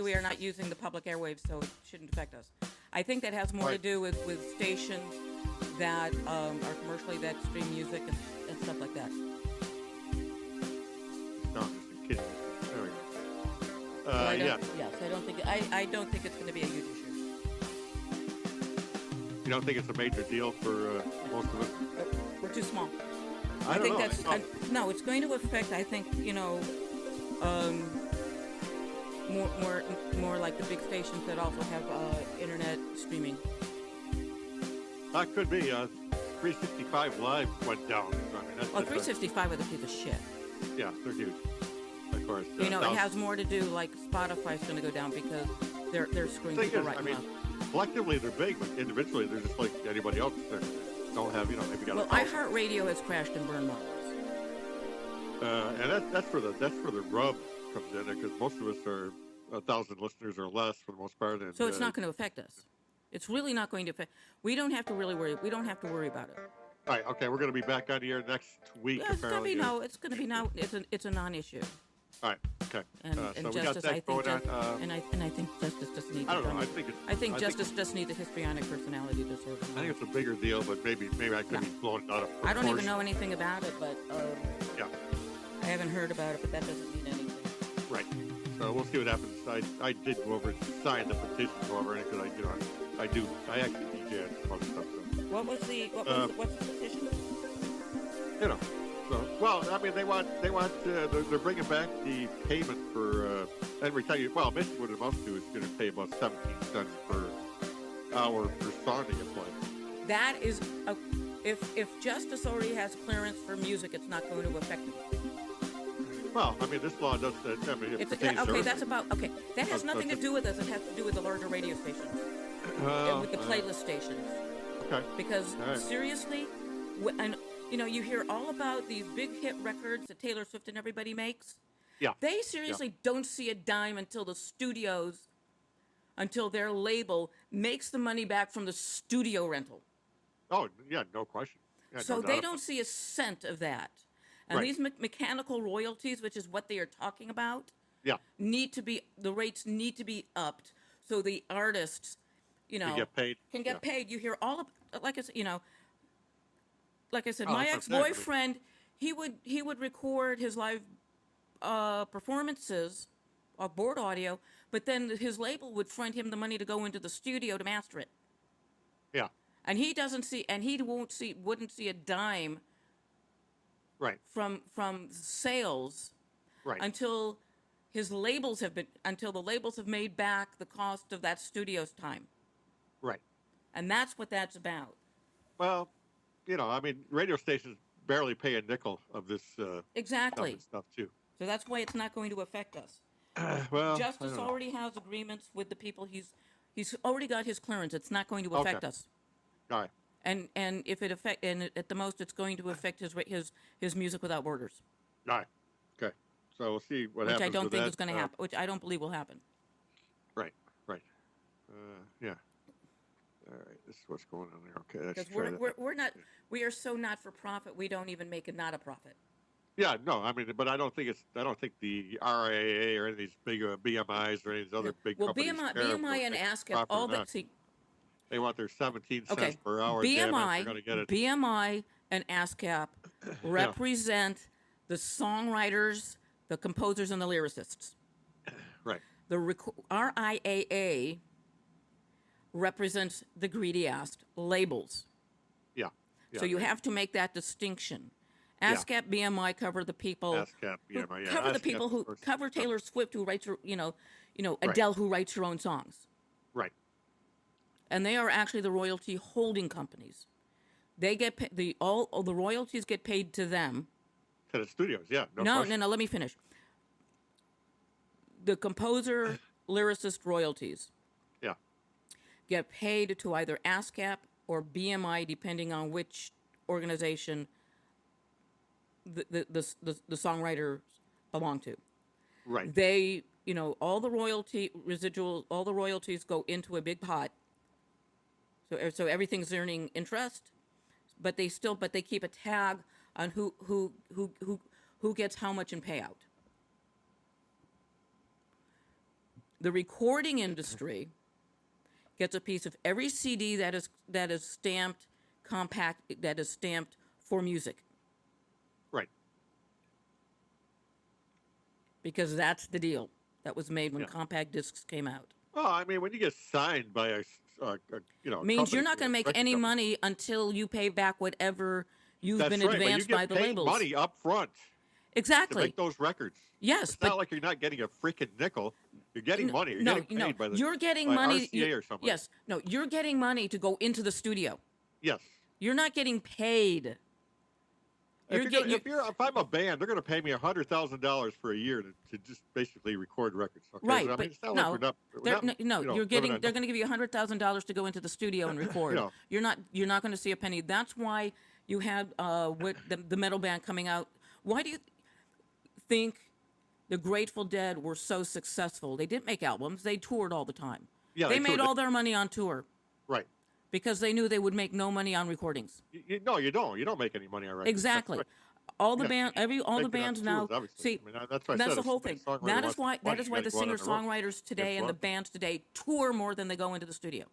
we are not using the public airwaves, so it shouldn't affect us. I think that has more to Right. do with stations that are commercially that stream music and stuff like that. No, I'm just kidding. There we go. So I don't. Yeah. Yes, I don't think it's going to be a huge issue. You don't think it's a major deal for most of us? We're too small. I I don't think know. that's no. It's going to affect. I think um, more like the big stations that also have internet streaming. That could be. 365 Live went down. I mean, Well, 365 is a piece of shit. yeah, they're huge. Of course. It has more to do like Spotify's going to go down because they're screwing Thing people is, right I mean, now. collectively they're big, but individually they're just like anybody else. They don't have, maybe got Well, a iHeartRadio has crashed and burned more. and that's where the rub comes in there, because most of us are 1,000 listeners or less for the most part. And, So it's not going to affect us. It's really not going to affect. We don't have to really worry. We don't have to worry about it. All right, okay, we're going to be back on the air next week. Yeah, it's going to apparently. be no. It's going to be no. It's a non-issue. All right, okay. And, so and we got justice, that I think, going on. and I think justice just needs. I don't know. I think justice just needs a histrionic personality disorder. I think it's a bigger deal, but maybe I could be blown out of proportion. I don't even know anything about it, but Yeah. I haven't heard about it, but that doesn't mean anything. Right. So we'll see what happens. I did go over and sign the petition, however, because I actually DJ and some other stuff. So, What's the petition? So well, I mean, they're bringing back the payment for and we tell you, well, basically what it amounts to is going to pay about 17 cents per hour per song to get played. That is if justice already has clearance for music, it's not going to affect it. Well, I mean, this law does. I mean, It's, pertains to okay, us. that's about okay. That has nothing to do with us. It has to do with the larger radio stations, with the playlist stations. Okay. Because All right. seriously, and you hear all about these big hit records that Taylor Swift and everybody makes. Yeah. They seriously don't see a dime until the studios, until their label makes the money back from the studio rental. Oh, yeah, no question. Yeah, So no they doubt don't see a cent of that. And Right. these mechanical royalties, which is what they are talking about, Yeah. the rates need to be upped so the artists, Can get paid. can get Yeah. paid. You hear all of, like I said, Oh, my that's what I'm saying. ex-boyfriend, he would record his live performances of board audio, but then his label would front him the money to go into the studio to master it. Yeah. And he wouldn't see a dime Right. from sales Right. until the labels have made back the cost of that studio's time. Right. And that's what that's about. Well, I mean, radio stations barely pay a nickel of this Exactly. stuff too. So that's why it's not going to affect us. Well, I Justice don't know. already has agreements with the people. He's already got his clearance. It's not going to Okay. affect us. All right. And at the most it's going to affect his music without borders, All right. Okay. So we'll see what which happens. I don't with think that. is going to happen. Which I don't believe will happen. Right. Right. Yeah. All right. This is what's going on there. Okay. Let's Because try that. we are so not for profit. We don't even make it not a profit. Yeah. No. I mean, but I don't think the RIAA or any of these big BMIs or any of these other big Well, companies. BMI and ASCAP, all that. See, They want their 17 cents okay, per hour. Damn it, they're gonna get it. BMI and ASCAP represent the songwriters, the composers, and the lyricists. Right. The RIAA represents the greedy ass labels. Yeah. So you have to make that distinction. ASCAP, BMI cover the people. ASCAP, BMI, yeah. Cover the ASCAP, people who of course. cover Taylor Swift, who writes her, Right. Adele, who writes her own songs. Right. And they are actually the royalty holding companies. They get all the royalties get paid to them. To the studios, yeah. No, let me finish. The composer, lyricist royalties Yeah. get paid to either ASCAP or BMI, depending on which organization the songwriters belong to. Right. They, all the royalties go into a big pot. So everything's earning interest, but they keep a tag on who gets how much in payout. The recording industry gets a piece of every CD that is stamped compact, that is stamped for music, Right. because that's the deal that was made when Yeah. compact discs came out. Well, I mean, when you get signed by a Means company, you're not going to make record any company, money until you pay back whatever you've that's been right. But you advanced by get the paid labels. money up front to Exactly. make those records. Yes, It's but not like you're not getting a freaking nickel. You're getting money. You're no, getting paid by you're getting by money. RCA or somebody. Yes, no, you're getting money to go into the studio. Yes. You're not getting paid. If I'm a band, they're gonna pay me $100,000 for a year to just basically record records. Okay? Right, So, I but mean, it's not no, like we're not you're getting. They're going to give you $100,000 to go into the studio and record. You're not going to see a penny. That's why you had with the metal band coming out. Why do you think the Grateful Dead were so successful? They didn't make albums. They toured all the time. Yeah, they made all their money on tour. Right. Because they knew they would make no money on recordings. No, you don't. You don't make any money on records. Exactly. Right. All the bands now. Obviously. See, I mean, that's why that's I said the whole thing. That is why the singer-songwriters today and the bands today tour more than they go into the studio.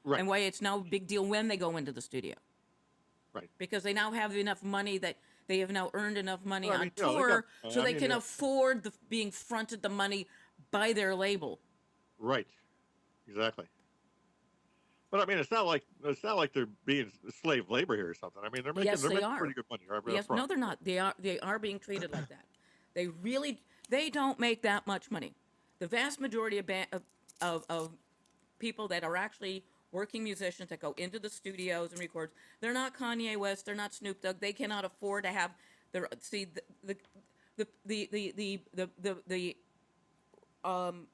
Right. And why it's now a big deal when they go into the studio. Right. Because they now have enough money that they have now earned enough money on you know, tour, so they can afford being fronted the money by their label. Right. Exactly. But I mean, it's not like they're being slave labor here or something. I mean, they're making pretty good money. Yes, no, they're not. They are being treated like that. They don't make that much money. The vast majority of people that are actually working musicians that go into the studios and record, they're not Kanye West, they're not Snoop Dogg. They cannot afford to have their the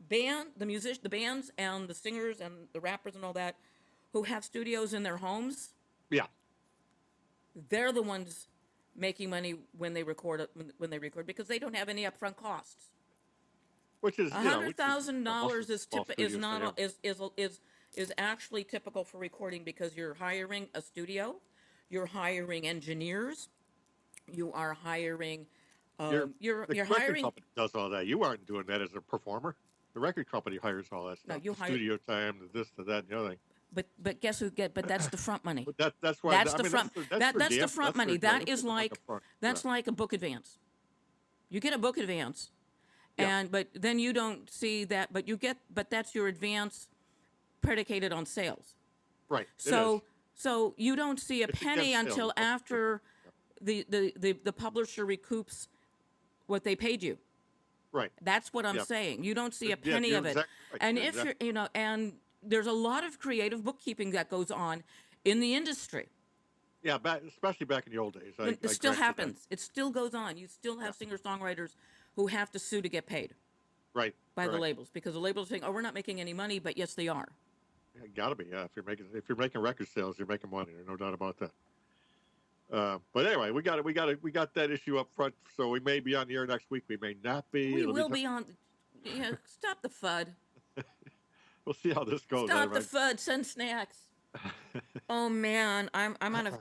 bands and the singers and the rappers and all that who have studios in their homes. Yeah. They're the ones making money when they record because they don't have any upfront costs. Which is $100,000 is actually typical for recording because you're hiring a studio, you're hiring engineers, you are hiring the record company does all that. You aren't doing that as a performer. The record company hires all that stuff. No, studio time, this, to that, and the other thing. But guess who get? But that's the front money. That's why. That's the front. That's the front money. That's like a book advance. You get a book advance, but then you don't see that. But that's your advance, predicated on sales. Right. So you don't see a penny until after the publisher recoups what they paid you. Right. That's what I'm saying. You don't see a penny of it. Exactly right. And if you're and there's a lot of creative bookkeeping that goes on in the industry. Yeah, especially back in the old days. It still happens. It still goes on. You still have singer-songwriters who have to sue to get paid. Right. By the labels, because the labels are saying, "Oh, we're not making any money," but yes, they are. Yeah, gotta be. Yeah, if you're making record sales, you're making money. There's no doubt about that. But anyway, we got that issue up front. So we may be on the air next week. We may not be. We will be on. Yeah, stop the FUD. We'll see how this goes. Stop the FUD. Send snacks. Oh man, I'm on a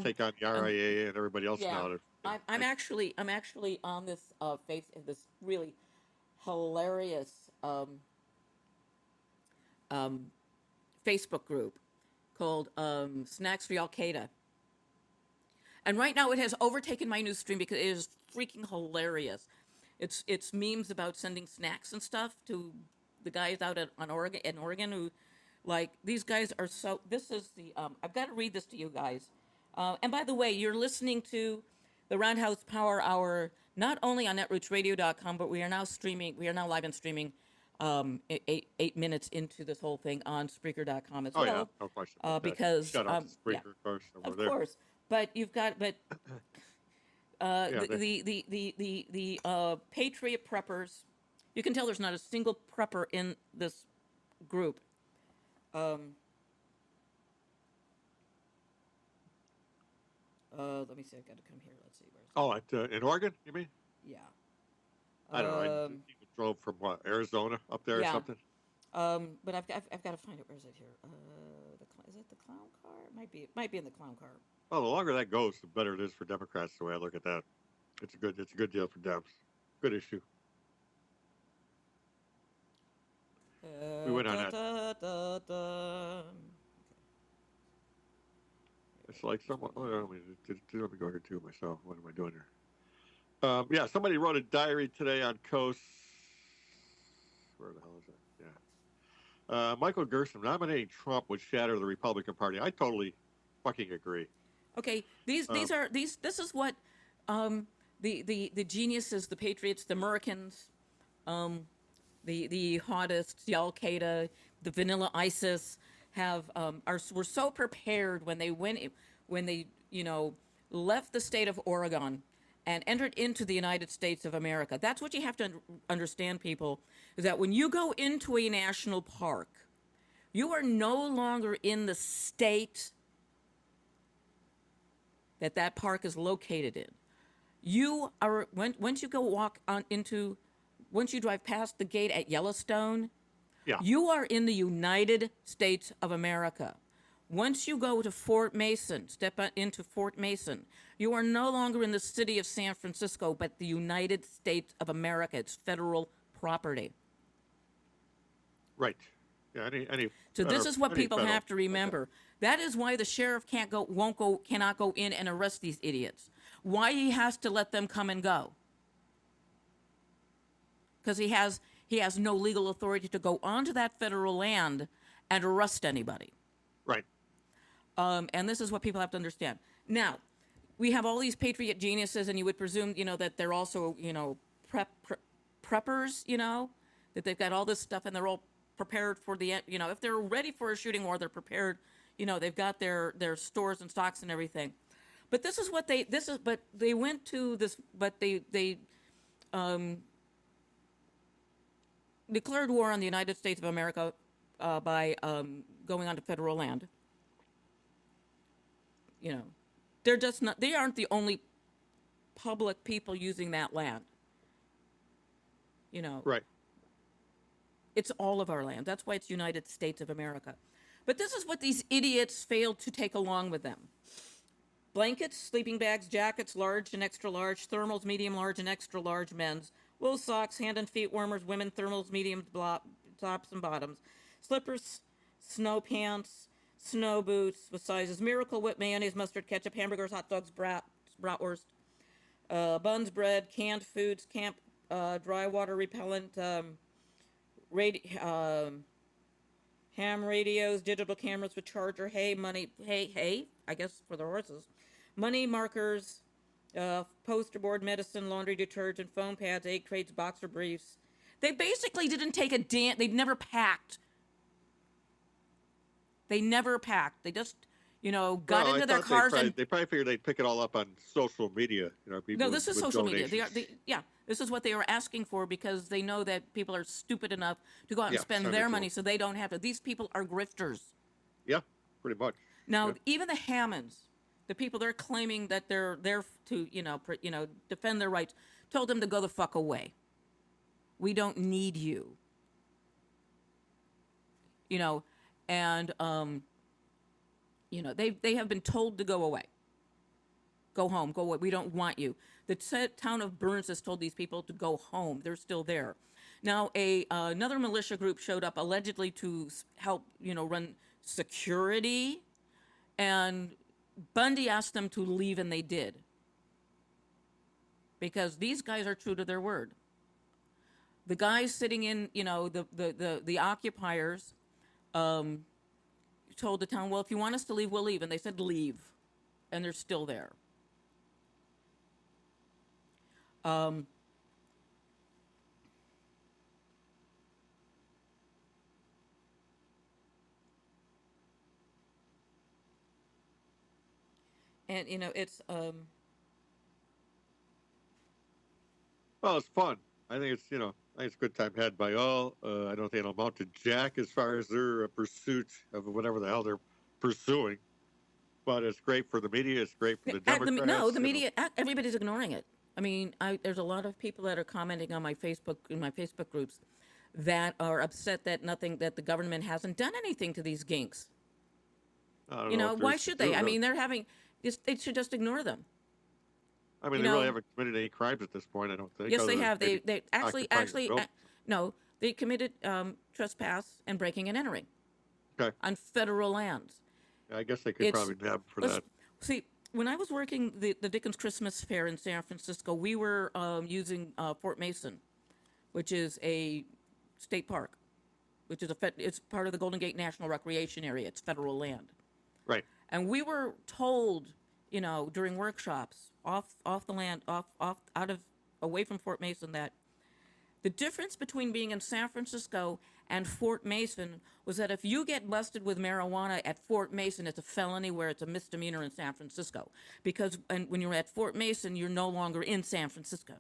take on the RIA and everybody else now. I'm actually on this this really hilarious Facebook group called Snacks for Al Qaeda. And right now it has overtaken my news stream because it is freaking hilarious. It's memes about sending snacks and stuff to the guys out in Oregon who, like, these guys are so. This is the. I've got to read this to you guys. And by the way, you're listening to the Roundhouse Power Hour not only on netrootsradio.com, but we are now streaming. We are now live and streaming. 8 minutes into this whole thing on Spreaker.com as well. Yeah, no question. Because shout out to Spreaker, of course. Of course. But you've got the Patriot Preppers. You can tell there's not a single prepper in this group. Let me see. I've got to come here. Let's see. In Oregon, you mean? Yeah. I don't know. I drove from Arizona up there or something. But I've got to find it. Where is it here? Is it the clown car? It might be in the clown car. Well, the longer that goes, the better it is for Democrats. The way I look at that, it's a good deal for Dems. Good issue. We went on Da, that. da, da, da. It's like someone. Oh, let me go here too myself. What am I doing here? Yeah, somebody wrote a diary today on Coast. Where the hell is that? Yeah. Michael Gerson nominating Trump would shatter the Republican Party. I totally fucking agree. Okay, these are these. This is what um, the geniuses, the patriots, the Americans, the hottest, the Al Qaeda, the vanilla ISIS have were so prepared when they left the state of Oregon and entered into the United States of America. That's what you have to understand, people, is that when you go into a national park, you are no longer in the state that park is located in. You are once you go walk on into once you drive past the gate at Yellowstone, Yeah. you are in the United States of America. Once you go to Fort Mason, into Fort Mason, you are no longer in the city of San Francisco, but the United States of America. It's federal property. Right. Yeah. So this is what people federal. have to remember. That is why the sheriff cannot go in and arrest these idiots. Why he has to let them come and go? Because he has no legal authority to go onto that federal land and arrest anybody. Right. And this is what people have to understand. Now, we have all these patriot geniuses, and you would presume, that they're also, preppers, that they've got all this stuff, and they're all prepared for the, if they're ready for a shooting war, they're prepared, they've got their stores and stocks and everything. But but they went to this, but they declared war on the United States of America by going onto federal land. They're just not. They aren't the only public people using that land. Right. It's all of our land. That's why it's United States of America. But this is what these idiots failed to take along with them. Blankets, sleeping bags, jackets, large and extra large, thermals, medium large and extra large men's, wool socks, hand and feet warmers, women thermals, medium tops and bottoms, slippers, snow pants, snow boots with sizes, Miracle Whip, mayonnaise, mustard, ketchup, hamburgers, hot dogs, bratwurst, buns, bread, canned foods, camp, dry water repellent, ham radios, digital cameras with charger, hay, money, hay, I guess for the horses, money markers, poster board, medicine, laundry detergent, foam pads, egg crates, boxer briefs. They basically didn't take a damn. They've never packed. They never packed. They just, got into their cars they probably figured they'd pick it all up on social media. People. No, this is social donations. media. This is what they were asking for because they know that people are stupid enough to go out and spend their money, so they don't have to. These people are grifters. Yeah, pretty much. Now, even the Hammonds, the people they're claiming that they're there to, defend their rights, told them to go the fuck away. We don't need you. And they have been told to go away. Go home, go away. We don't want you. The town of Burns has told these people to go home. They're still there. Now, another militia group showed up allegedly to help, run security, and Bundy asked them to leave, and they did. Because these guys are true to their word. The guys sitting in, the occupiers told the town, well, if you want us to leave, we'll leave. And they said, leave. And they're still there. And, it's... Well, it's fun. I think it's, I think it's a good time had by all. I don't think it'll amount to jack as far as their pursuit of whatever the hell they're pursuing. But it's great for the media. It's great for the Democrats. The media, everybody's ignoring it. I mean, there's a lot of people that are commenting on my Facebook groups that are upset that the government hasn't done anything to these ginks. Why should they? I mean, they should just ignore them. I mean, they really haven't committed any crimes at this point, I don't think. Yes, they have. They actually, They committed trespass and breaking and entering Okay. on federal lands. I guess they could It's probably nab for let's that. see. When I was working the Dickens Christmas Fair in San Francisco, we were using Fort Mason, which is a state park, which is it's part of the Golden Gate National Recreation Area. It's federal land, Right. and we were told, during workshops off the land, off out of away from Fort Mason, that the difference between being in San Francisco and Fort Mason was that if you get busted with marijuana at Fort Mason, it's a felony, where it's a misdemeanor in San Francisco. Because when you're at Fort Mason, you're no longer in San Francisco.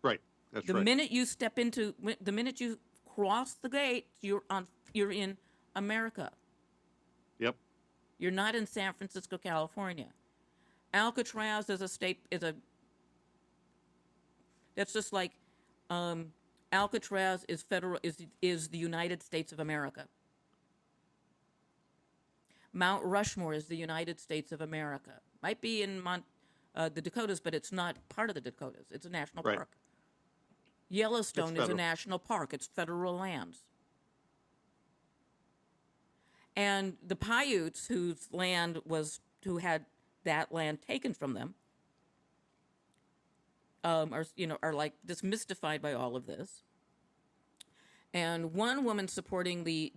Right. That's The right. minute you the minute you cross the gate, you're in America. Yep. You're not in San Francisco, California. Alcatraz is that's just like, Alcatraz is the United States of America. Mount Rushmore is the United States of America. Might be in the Dakotas, but it's not part of the Dakotas. It's a national Right. park. Yellowstone It's is a federal. national park. It's federal lands. And the Paiutes, who had that land taken from them, are like just mystified by all of this. And one woman supporting the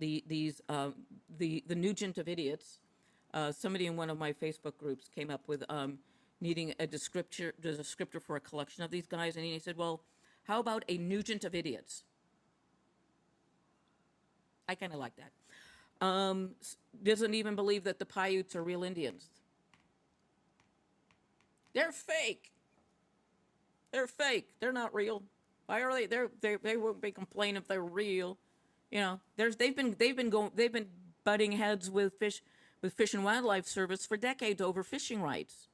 Nugent of idiots, somebody in one of my Facebook groups came up with needing a descriptor for a collection of these guys, and he said, "Well, how about a Nugent of idiots?" I kind of like that. Doesn't even believe that the Paiutes are real Indians. They're fake. They're fake. They're not real. Why are they? They won't be complaining if they're real. They've been butting heads with Fish and Wildlife Service for decades over fishing rights.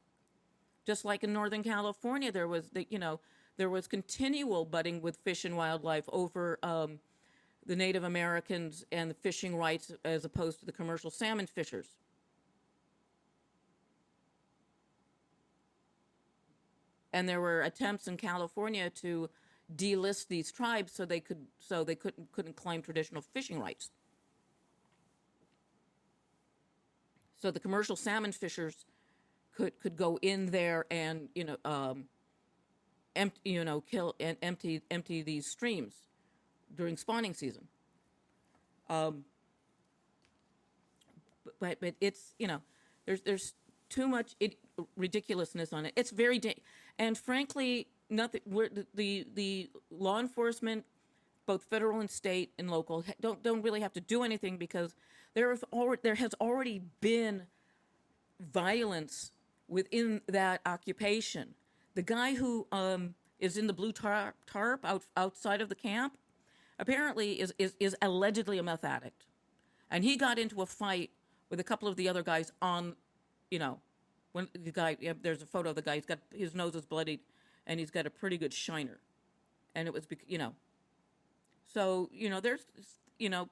Just like in Northern California, there was continual butting with Fish and Wildlife over the Native Americans and the fishing rights, as opposed to the commercial salmon fishers. And there were attempts in California to delist these tribes so they couldn't claim traditional fishing rights. So the commercial salmon fishers could go in there and empty these streams during spawning season. But it's there's too much ridiculousness on it. It's very and frankly, nothing. The law enforcement, both federal and state and local, don't really have to do anything, because there has already been violence within that occupation. The guy who is in the blue tarp outside of the camp apparently is allegedly a meth addict, and he got into a fight with a couple of the other guys on, when the guy, there's a photo of the guy, his nose is bloodied, and he's got a pretty good shiner, and it was, so, there's,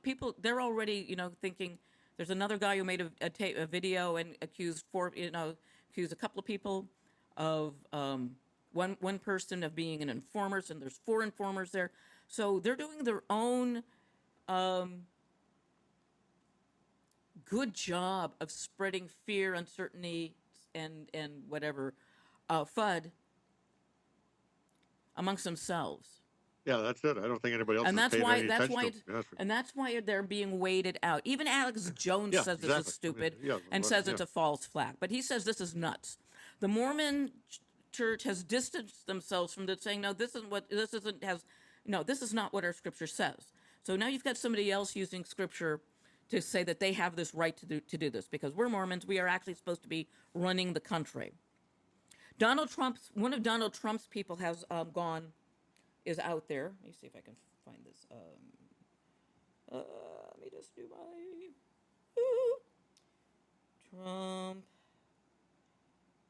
people, they're already, thinking. There's another guy who made a video and accused a couple of people of, one person of being an informant, and there's 4 informers there. So they're doing their own good job of spreading fear, uncertainty, and whatever FUD amongst themselves. Yeah, that's it. I don't think anybody else And is that's paying why any attention to them. and that's why they're being weighted out. Even Alex Jones says this is stupid and says it's a false flag. But he says this is nuts. The Mormon Church has distanced themselves from this, saying, no, this is not what our scripture says. So now you've got somebody else using scripture to say that they have this right to do this, because we're Mormons. We are actually supposed to be running the country. One of Donald Trump's people is out there. Let me see if I can find this. Let me just do my Trump,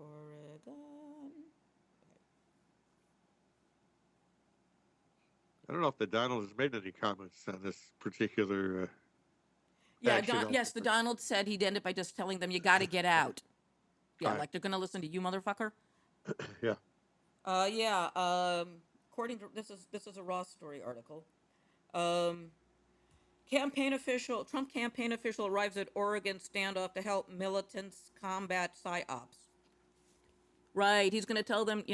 Oregon. I don't know if the Donald has made any comments on this particular. Yes, the Donald said he'd end it by just telling them, you got to get out. Yeah, Right. like they're going to listen to you, motherfucker. Yeah. According to this is a Raw Story article. Trump campaign official arrives at Oregon standoff to help militants combat psyops. Right, he's going to tell them,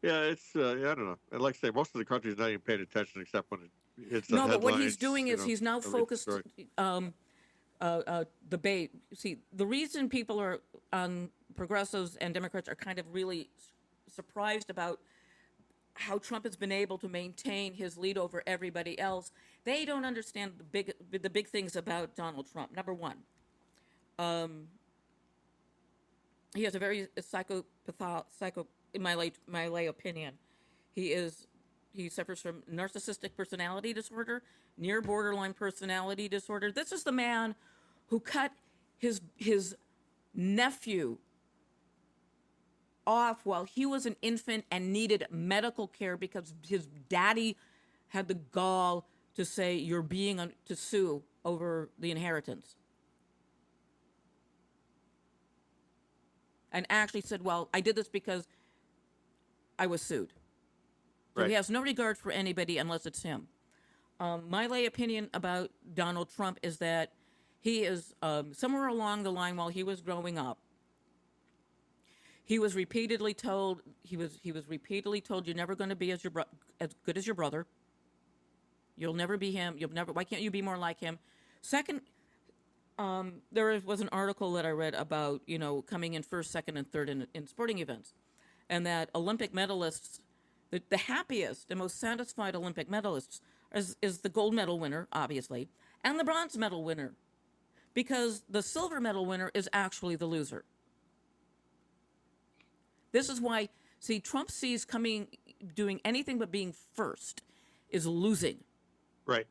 Yeah, it's yeah, I don't know. And like I say, most of the country's not even paying attention except when it's the no, but what he's headlines. doing is he's now a big focused story. debate. See, the reason people are progressives and Democrats are kind of really surprised about how Trump has been able to maintain his lead over everybody else. They don't understand the big things about Donald Trump. Number one, he has a very in my lay opinion, he suffers from narcissistic personality disorder, near borderline personality disorder. This is the man who cut his nephew off while he was an infant and needed medical care because his daddy had the gall to say you're to sue over the inheritance. And actually said, well, I did this because I was sued. So Right. he has no regard for anybody unless it's him. My lay opinion about Donald Trump is that he is somewhere along the line while he was growing up. He was repeatedly told you're never going to be as good as your brother. You'll never be him. Why can't you be more like him? Second, there was an article that I read about coming in first, second, and third in sporting events, and that Olympic medalists, the happiest and most satisfied Olympic medalists is the gold medal winner, obviously, and the bronze medal winner, because the silver medal winner is actually the loser. This is why, see, Trump sees doing anything but being first is losing. Right.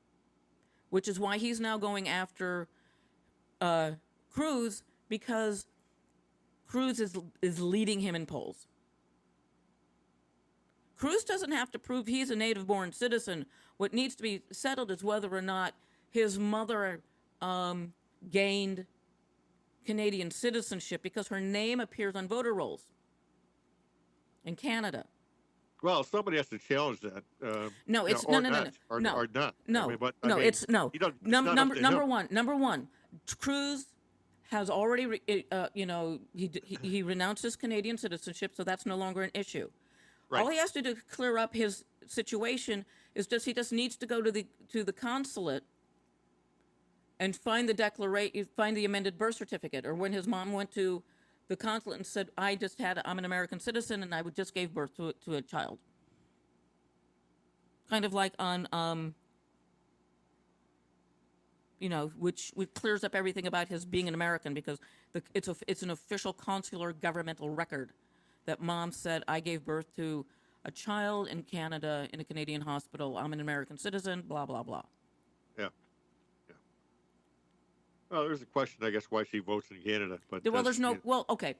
Which is why he's now going after Cruz, because Cruz is leading him in polls. Cruz doesn't have to prove he's a native-born citizen. What needs to be settled is whether or not his mother gained Canadian citizenship because her name appears on voter rolls in Canada. Well, somebody has to challenge that. No, it's or no, not. Or not. No, I mean, but, no, I mean, it's no. It's not up to Number him. one, Cruz has already, he renounced his Canadian citizenship, so that's no longer an issue. Right. All he has to do to clear up his situation is he just needs to go to the consulate and find the amended birth certificate, or when his mom went to the consulate and said, I'm an American citizen and I just gave birth to a child. Kind of like on, which clears up everything about his being an American, because it's an official consular governmental record that mom said, I gave birth to a child in Canada in a Canadian hospital. I'm an American citizen, blah, blah, blah. Yeah. Yeah. Well, there's a question, I guess, why she votes in Canada. But okay.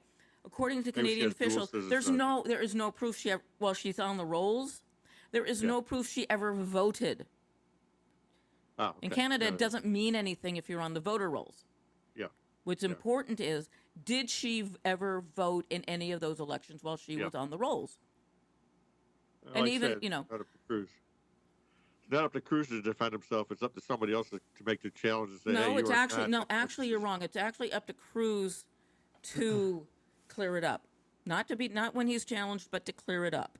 According to maybe she Canadian has dual officials, citizenship. there is no proof she's on the rolls. There is no proof she ever voted. Oh, okay. In Canada, it doesn't mean anything if you're on the voter rolls. Yeah. What's important is, did she ever vote in any of those elections while she was on the rolls? And like even, I said, not up to Cruz. It's not up to Cruz to defend himself. It's up to somebody else to make the challenge and say, no, hey, it's actually you're wrong. It's actually up to Cruz to clear it up. Not when he's challenged, but to clear it up.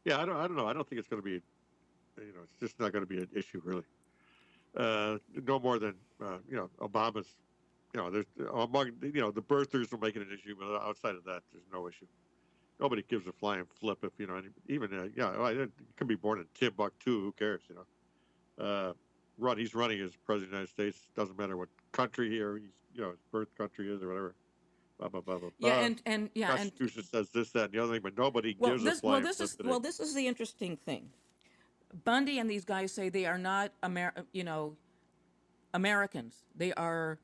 Yeah, I don't know. I don't think it's going to be, it's just not going to be an issue, really. No more than, Obama's, there's among, the birthers will make it an issue, but outside of that, there's no issue. Nobody gives a flying flip if, even, it could be born in Timbuktu, who cares, he's running as president of the United States. Doesn't matter what country his birth country is or whatever. Blah, blah, blah, blah, Yeah, blah. and Constitution says this, that, and the other thing, but nobody gives a flying flip today. this is the interesting thing. Bundy and these guys say they are not Americans. They're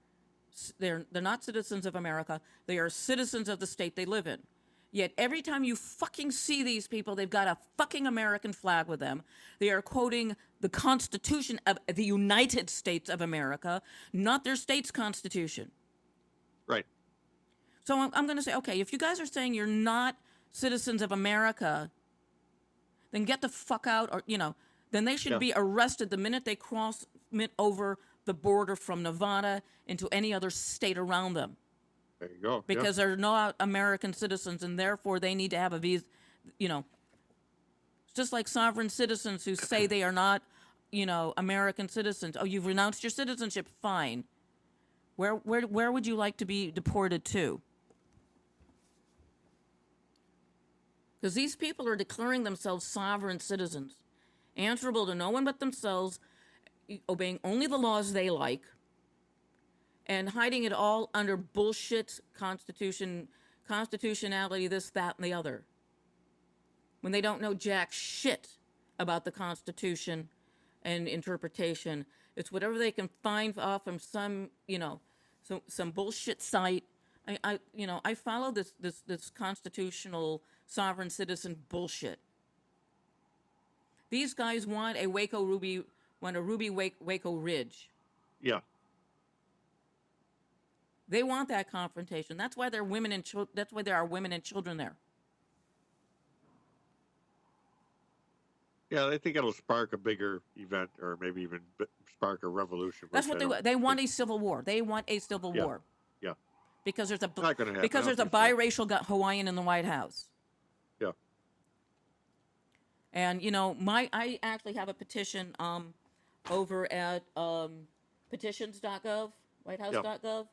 not citizens of America. They are citizens of the state they live in. Yet every time you fucking see these people, they've got a fucking American flag with them. They are quoting the Constitution of the United States of America, not their state's constitution. Right. So I'm going to say, okay, if you guys are saying you're not citizens of America, then get the fuck out, or, then they should be arrested the minute they cross over the border from Nevada into any other state around them. There you go. Because they're not American citizens, and therefore they need to have a visa. It's just like sovereign citizens who say they are not, American citizens. Oh, you've renounced your citizenship. Fine. Where would you like to be deported to? Because these people are declaring themselves sovereign citizens, answerable to no one but themselves, obeying only the laws they like, and hiding it all under bullshit constitutionality, this, that, and the other. When they don't know jack shit about the Constitution and interpretation. It's whatever they can find off from some bullshit site. I follow this constitutional sovereign citizen bullshit. These guys want a Ruby Waco Ridge. Yeah. They want that confrontation. That's why there are women and that's why there are women and children there. Yeah, they think it'll spark a bigger event, or maybe even spark a revolution. That's what they want. A civil war. They want a civil war. Yeah. Because there's a Not gonna happen. because there's a biracial Hawaiian in the White House. Yeah. And I actually have a petition over at petitions.gov, whitehouse.gov,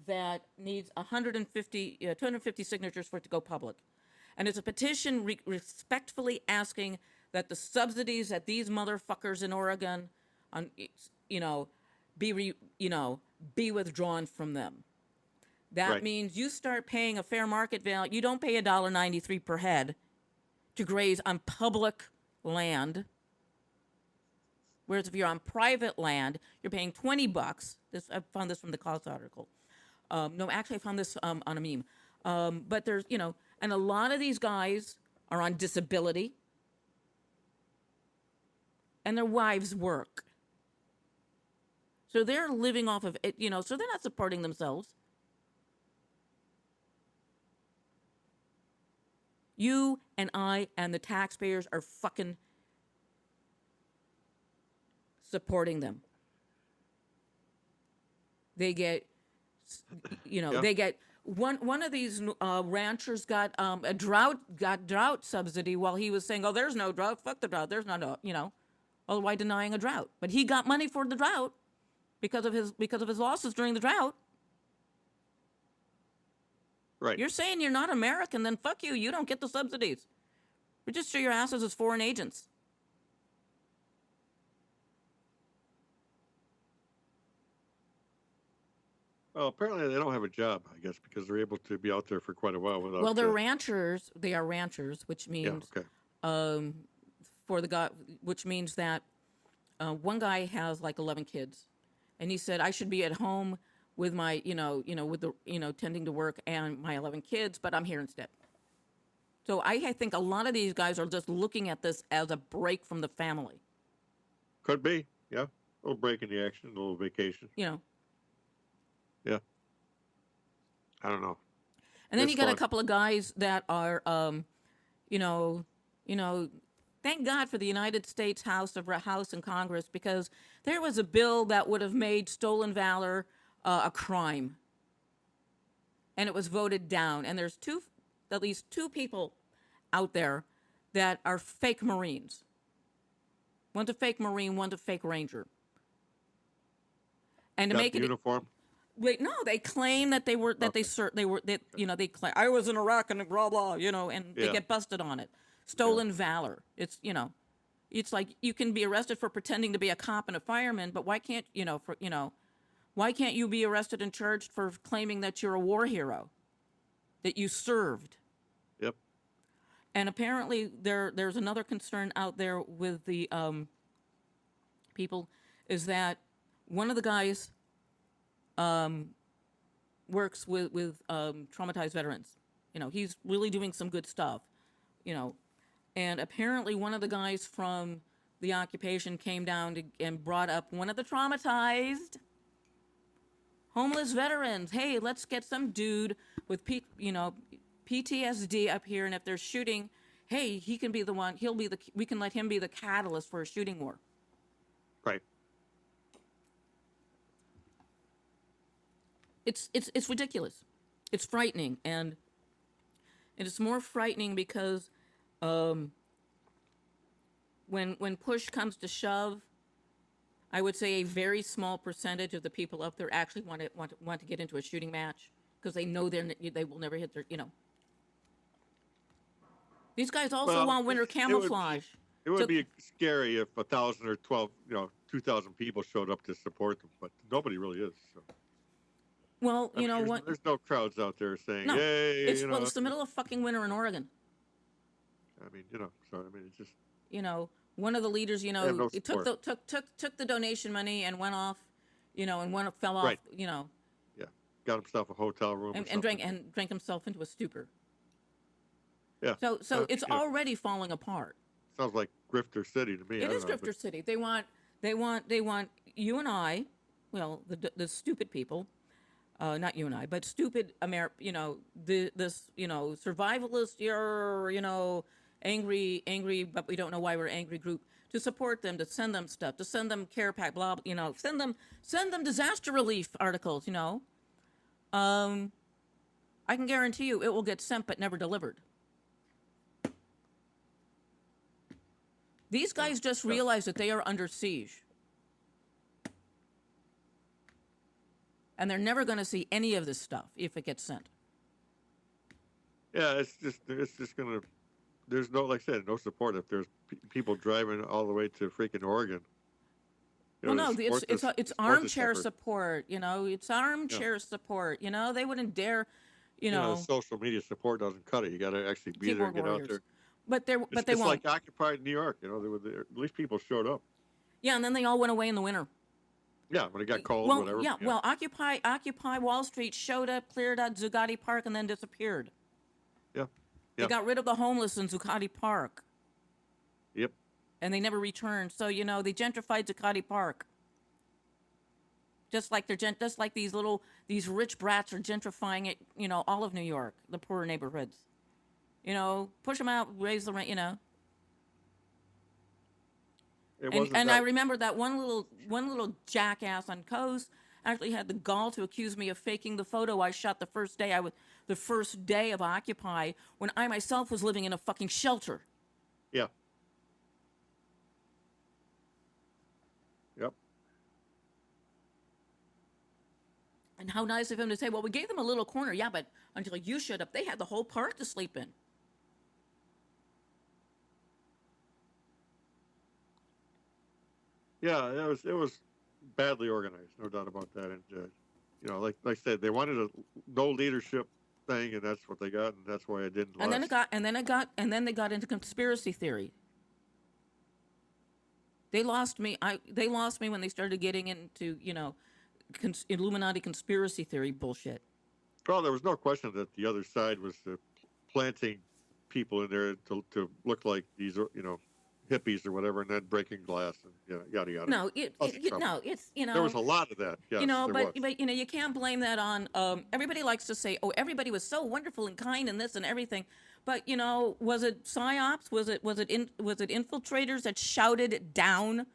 that needs 250 signatures for it to go public. And it's a petition respectfully asking that the subsidies that these motherfuckers in Oregon, be withdrawn from them. That means you start paying a fair market value. You don't pay $1.93 per head to graze on public land. Whereas if you're on private land, you're paying $20. I found this from the Cause article. No, actually, I found this on a meme. But there's, and a lot of these guys are on disability, and their wives work. So they're living off of it, so they're not supporting themselves. You and I and the taxpayers are fucking supporting them. They get, they get one of these ranchers got a drought subsidy while he was saying, "Oh, there's no drought. Fuck the drought. There's not well, why denying a drought?" But he got money for the drought because of his losses during the drought. Right. You're saying you're not American, then fuck you. You don't get the subsidies. Register your asses as foreign agents. Well, apparently they don't have a job, I guess, because they're able to be out there for quite a while without. Well, they're ranchers. They are ranchers, which means which means that one guy has like 11 kids, and he said I should be at home with my tending to work and my 11 kids, but I'm here instead. So I think a lot of these guys are just looking at this as a break from the family. Could be, yeah, a little break in the action, a little vacation. Yeah. I don't know. And then you got a couple of guys that are, thank God for the United States House and Congress, because there was a bill that would have made stolen valor a crime, and it was voted down. And there's at least two people out there that are fake Marines. One's a fake Marine, one's a fake Ranger. And to make it uniform. Wait, no, they claim that they were they claim I was in Iraq and blah blah, and they get busted on it. Stolen valor. It's it's like you can be arrested for pretending to be a cop and a fireman, but why can't why can't you be arrested and charged for claiming that you're a war hero, that you served? Yep. And apparently there's another concern out there with the people, is that one of the guys works with traumatized veterans. He's really doing some good stuff, you know. And apparently, one of the guys from the occupation came down and brought up one of the traumatized homeless veterans. Hey, let's get some dude with PTSD up here, and if they're shooting, hey, he can be the one. We can let him be the catalyst for a shooting war. Right. It's ridiculous. It's frightening, and it's more frightening because when push comes to shove, I would say a very small percentage of the people up there actually want to get into a shooting match because they know they will never hit their. These guys also want winter camouflage. It would be scary if 1,000 or 2,000 people showed up to support them, but nobody really is. So. Well, what? There's no crowds out there saying, no, "Hey, it's the middle of fucking winter in Oregon. I mean, it's just. One of the leaders, he no took the donation money and went off, and fell off, Right. Yeah, got himself a hotel room and drank himself into a stupor. Yeah. So it's already falling apart. Sounds like Grifter City to me. It is Grifter City. They want you and I, well, the stupid people, not you and I, but stupid this survivalist, angry, but we don't know why we're angry group, to support them, to send them stuff, to send them care pack, blah, send them disaster relief articles, I can guarantee you it will get sent but never delivered. These guys just realize that they are under siege. And they're never going to see any of this stuff if it gets sent. Yeah, it's just going to, there's no, like I said, no support if there's people driving all the way to freaking Oregon. It's armchair support, it's armchair support, they wouldn't dare, social media support doesn't cut it. You got to actually be there and get out there. But they won't. It's like Occupy New York, at least people showed up. Yeah, and then they all went away in the winter. Yeah, when it got cold, whatever. Yeah, well, Occupy Wall Street showed up, cleared out Zuccotti Park, and then disappeared. Yeah. They got rid of the homeless in Zuccotti Park. Yep. And they never returned. So, they gentrified Zuccotti Park. Just like these rich brats are gentrifying it, all of New York, the poorer neighborhoods. Push them out, raise the rent, And I remember that one little jackass on Coast actually had the gall to accuse me of faking the photo I shot the first day of Occupy, when I myself was living in a fucking shelter. Yeah. Yep. And how nice of him to say, well, we gave them a little corner. Yeah, but until you showed up, they had the whole park to sleep in. Yeah, it was badly organized, no doubt about that. And like I said, they wanted a no leadership thing, and that's what they got, and that's why it didn't last. And then they got into conspiracy theory. They lost me. They lost me when they started getting into Illuminati conspiracy theory bullshit. Well, there was no question that the other side was planting people in there to look like these hippies or whatever, and then breaking glass and yada yada. No, it's there was a lot of that. Yes, but you can't blame that on. Everybody likes to say, oh, everybody was so wonderful and kind and this and everything, but was it psyops? Was it infiltrators that shouted down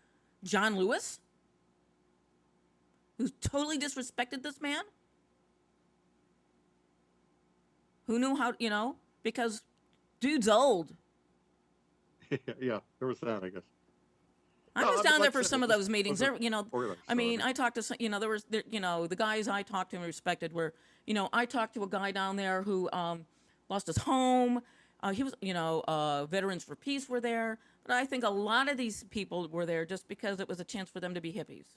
John Lewis, who totally disrespected this man, who knew how because dude's old. Yeah, there was that, I guess. I was down there for some of those meetings. There, I talked to some, the guys I talked to and respected were, I talked to a guy down there who lost his home. He was, Veterans for Peace were there. But I think a lot of these people were there just because it was a chance for them to be hippies.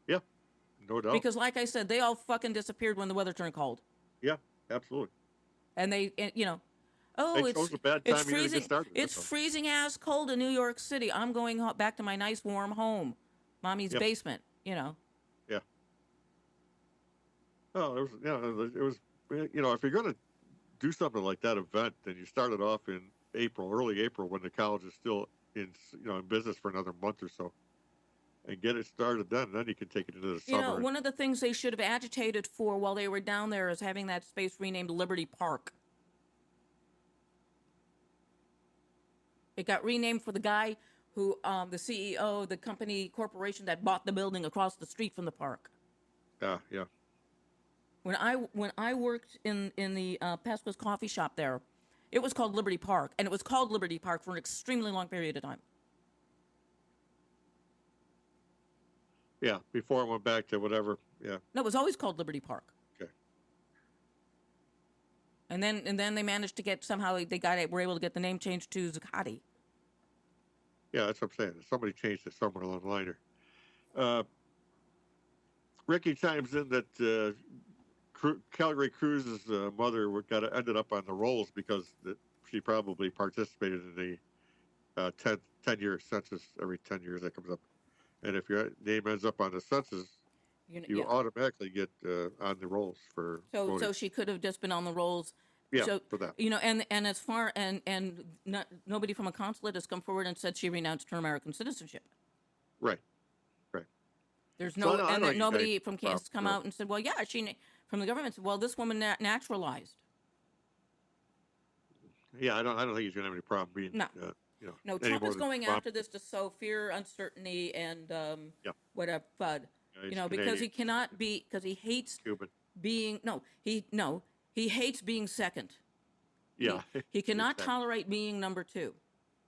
Yeah, no doubt. Because like I said, they all fucking disappeared when the weather turned cold. Yeah, absolutely. And they, it's freezing. It's freezing ass cold in New York City. I'm going back to my nice warm home, mommy's basement. Yeah. Oh, it was. If you're going to do something like that event, and you start it off in April, early April, when the college is still in in business for another month or so, and get it started then. Then you can take it into the You know, summer. one of the things they should have agitated for while they were down there is having that space renamed Liberty Park. It got renamed for the guy who, the CEO of the company corporation that bought the building across the street from the park. Yeah, yeah, When I worked in the Pasqua's coffee shop there, it was called Liberty Park, and it was called Liberty Park for an extremely long period of time. yeah. Before I went back to whatever. Yeah. No, it was always called Liberty Park. Okay. And then they managed to get somehow were able to get the name changed to Zuccotti. Yeah, that's what I'm saying. Somebody changed it somewhere along the line here. Ricky chimes in that Calgary Cruz's mother ended up on the rolls because she probably participated in the 10-year census. Every 10 years that comes up, and if your name ends up on the census, you automatically get on the rolls for voting. So she could have just been on the rolls. Yeah, so, for that. And as far and nobody from a consulate has come forward and said she renounced her American citizenship. Right. There's nobody from Kansas come out and said, well, yeah, from the government said, well, this woman naturalized. Yeah, I don't think he's going to have any problem being. No. No, Trump is going after this to sow fear, uncertainty, and whatever FUD. Yeah, because he cannot be, because he hates Cuban. being he hates being second. Yeah. He cannot tolerate being number two.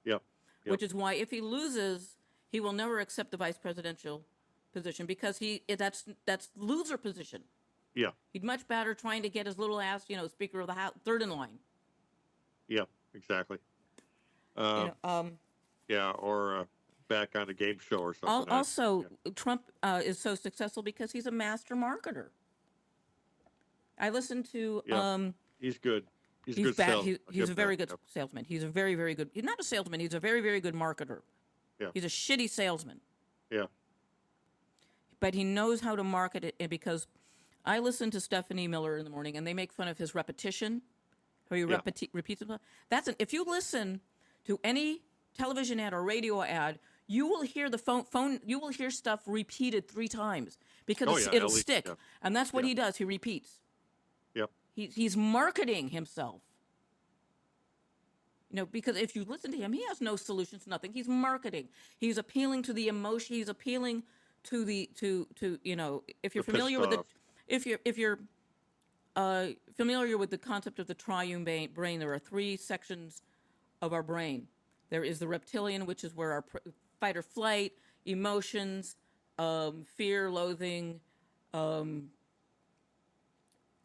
Yep. Which is why if he loses, he will never accept the vice presidential position because that's loser position. Yeah. He'd much better trying to get his little ass, Speaker of the House, third in line. Yeah, exactly. Yeah, or back on a game show or something. Also, Trump is so successful because he's a master marketer. I listened to. He's good. He's a good he's a very good salesman. He's a very, very good. He's not a salesman. He's a very, very good marketer. Yeah. He's a shitty salesman. Yeah. But he knows how to market it because I listen to Stephanie Miller in the morning, and they make fun of his repetition, how he repeats himself. If you listen to any television ad or radio ad, you will hear the phone. You will hear stuff repeated 3 times because it'll stick, and that's what he does. He repeats. Yep. He's marketing himself. Because if you listen to him, he has no solutions, nothing. He's marketing. He's appealing to the emotion. He's appealing to the if you're familiar with if you're familiar with the concept of the triune brain, there are 3 sections of our brain. There is the reptilian, which is where our fight or flight, emotions, fear, loathing, and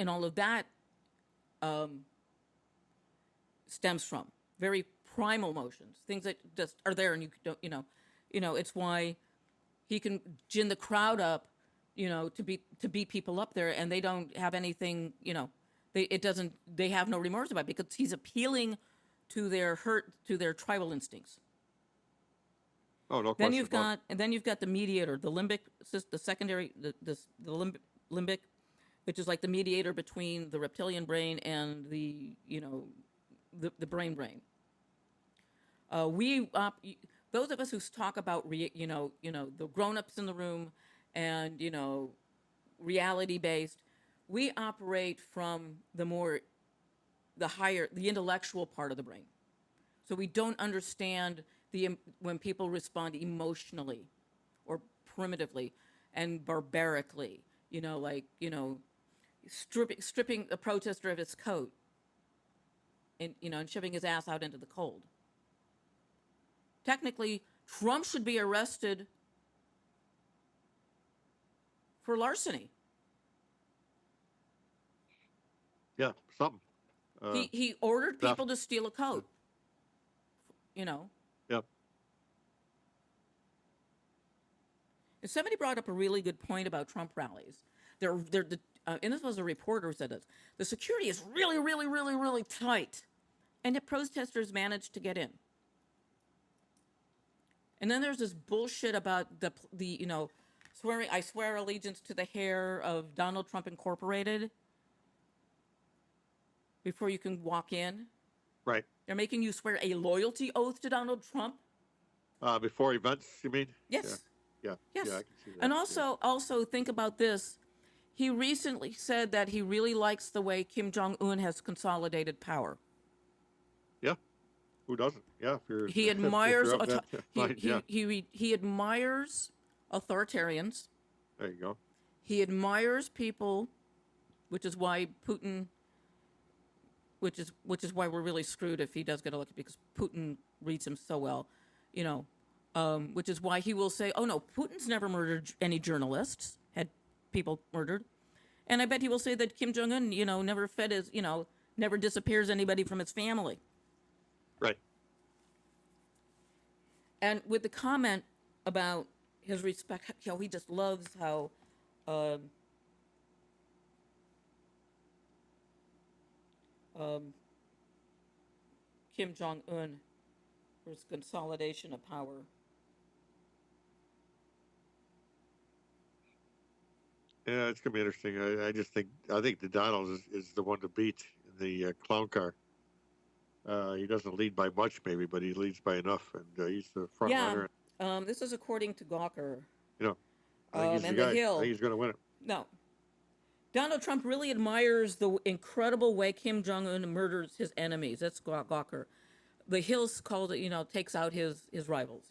all of that stems from very primal emotions, things that just are there and you don't, it's why he can gin the crowd up, to beat people up there, and they don't have anything, they have no remorse about it because he's appealing to their tribal instincts. Oh, no Then question. then you've got the mediator, the limbic, the secondary, the limbic, which is like the mediator between the reptilian brain and the the brain. Those of us who talk about the grown-ups in the room and reality based, we operate from the intellectual part of the brain. So we don't understand when people respond emotionally or primitively and barbarically, stripping a protester of his coat and shoving his ass out into the cold. Technically, Trump should be arrested for larceny. Yeah, something. He ordered people to steal a coat. Yep. And somebody brought up a really good point about Trump rallies. And this was a reporter who said this. The security is really, really, really, really tight, and the protesters managed to get in. And then there's this bullshit about the swearing. I swear allegiance to the hair of Donald Trump Incorporated. before you can walk in. Right. They're making you swear a loyalty oath to Donald Trump. Before events, you mean? Yeah. Yes, Yeah. Yeah. I yes. can see that. And Yeah. also think about this. He recently said that he really likes the way Kim Jong Un has consolidated power. Yeah. Who doesn't? Yeah. If you're He if admires you're of that mind, yeah. he admires authoritarians. There you go. He admires people, which is why Putin, which is why we're really screwed if he does get elected, because Putin reads him so well, you know. Which is why he will say, "Oh no, Putin's never murdered any journalists, had people murdered," and I bet he will say that Kim Jong Un, never fed his, never disappears anybody from his family. Right. And with the comment about his respect, he just loves how Kim Jong Un, his consolidation of power. Yeah, it's gonna be interesting. I think the Donald is the one to beat in the clown car. He doesn't lead by much, maybe, but he leads by enough, and he's the front Yeah, runner. this is according to Gawker. You know, I think he's the And the guy. I Hill. think he's going to win it. No, Donald Trump really admires the incredible way Kim Jong Un murders his enemies. That's Gawker. The Hill's called it, takes out his rivals.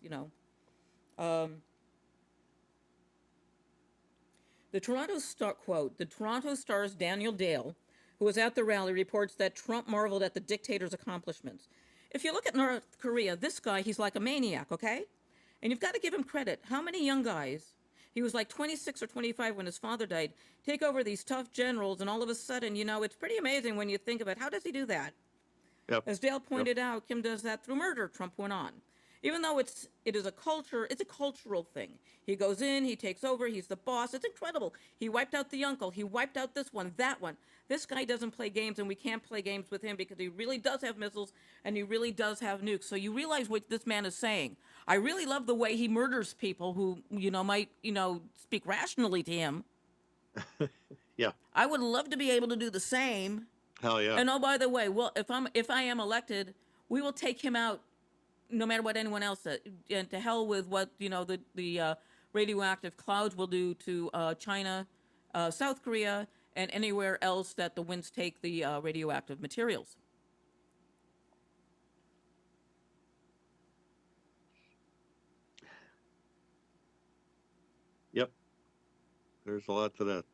The Toronto Star quote: "The Toronto Star's Daniel Dale, who was at the rally, reports that Trump marveled at the dictator's accomplishments. If you look at North Korea, this guy, he's like a maniac, okay? And you've got to give him credit. How many young guys? He was like 26 or 25 when his father died. Take over these tough generals, and all of a sudden, it's pretty amazing when you think of it. How does he do that?" Yep. As Dale pointed out, Kim does that through murder, Trump went on. Even though it is a culture, it's a cultural thing. He goes in, he takes over, he's the boss. It's incredible. He wiped out the uncle, he wiped out this one, that one. This guy doesn't play games, and we can't play games with him because he really does have missiles and he really does have nukes. So you realize what this man is saying. I really love the way he murders people who, might, speak rationally to him. Yeah. I would love to be able to do the same. Hell yeah. And oh, by the way, well, if I am elected, we will take him out, no matter what anyone else said, and to hell with what the radioactive clouds will do to China, South Korea, and anywhere else that the winds take the radioactive materials. Yep. There's a lot to that.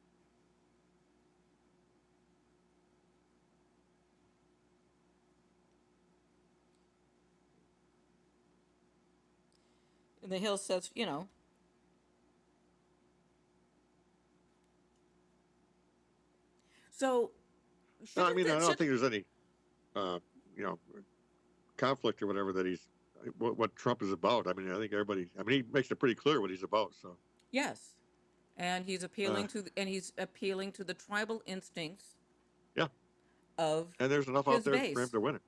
And the Hill says, So, No, I mean, I don't think there's any, conflict or whatever that he's what Trump is about. I mean, I think everybody. I mean, he makes it pretty clear what he's about. So. Yes, and he's appealing to the tribal instincts. Yeah. Of and there's enough out there base. for him to win it.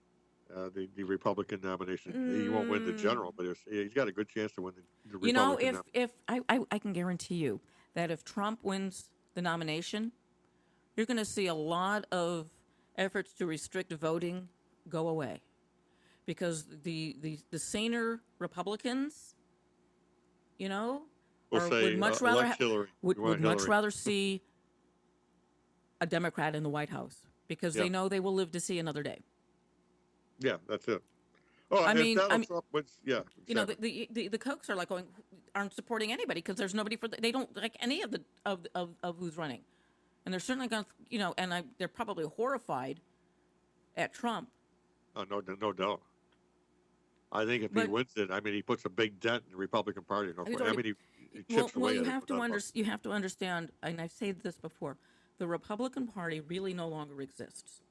The Republican nomination. He won't win the general, but he's got a good chance to win the Republican. If I can guarantee you that if Trump wins the nomination, you're going to see a lot of efforts to restrict voting go away, because the saner Republicans, would much rather see a Democrat in the White House, because they know they will live to see another day. Yeah, that's it. Oh, Trump wins, yeah. Exactly. The Kochs are aren't supporting anybody because there's nobody they don't like any of who's running, and they're certainly going to, they're probably horrified at Trump. Oh, no doubt. I think if he wins it, I mean, he puts a big dent in the Republican Party. He chips away. You have to understand, and I've said this before, the Republican Party really no longer exists,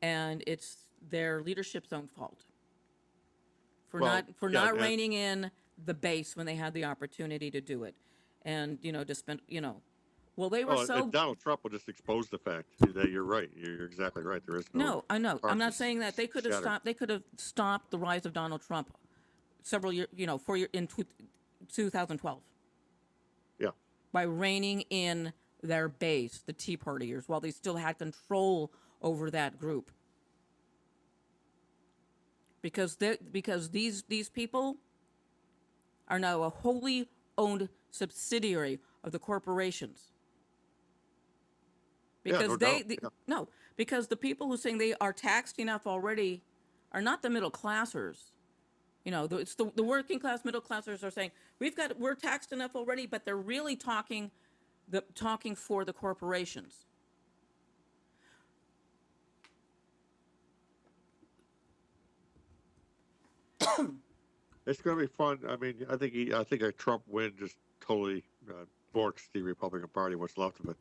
and it's their leadership's own fault for not reining in the base when they had the opportunity to do it, and to spend Well, they were Donald Trump will just expose the fact that you're right. You're exactly right. There is no. I know. I'm not saying that they could have stopped. They could have stopped the rise of Donald Trump several years. 4 years in 2012. Yeah. By reining in their base, the Tea Partiers, while they still had control over that group. Because these people are now a wholly owned subsidiary of the corporations. Yeah, Because no doubt. Yeah. no, because the people who saying they are taxed enough already are not the middle classers. It's the working class, middle classers are saying we're taxed enough already, but they're really talking for the corporations. It's going to be fun. I mean, I think a Trump win just totally borks the Republican Party, what's left of it.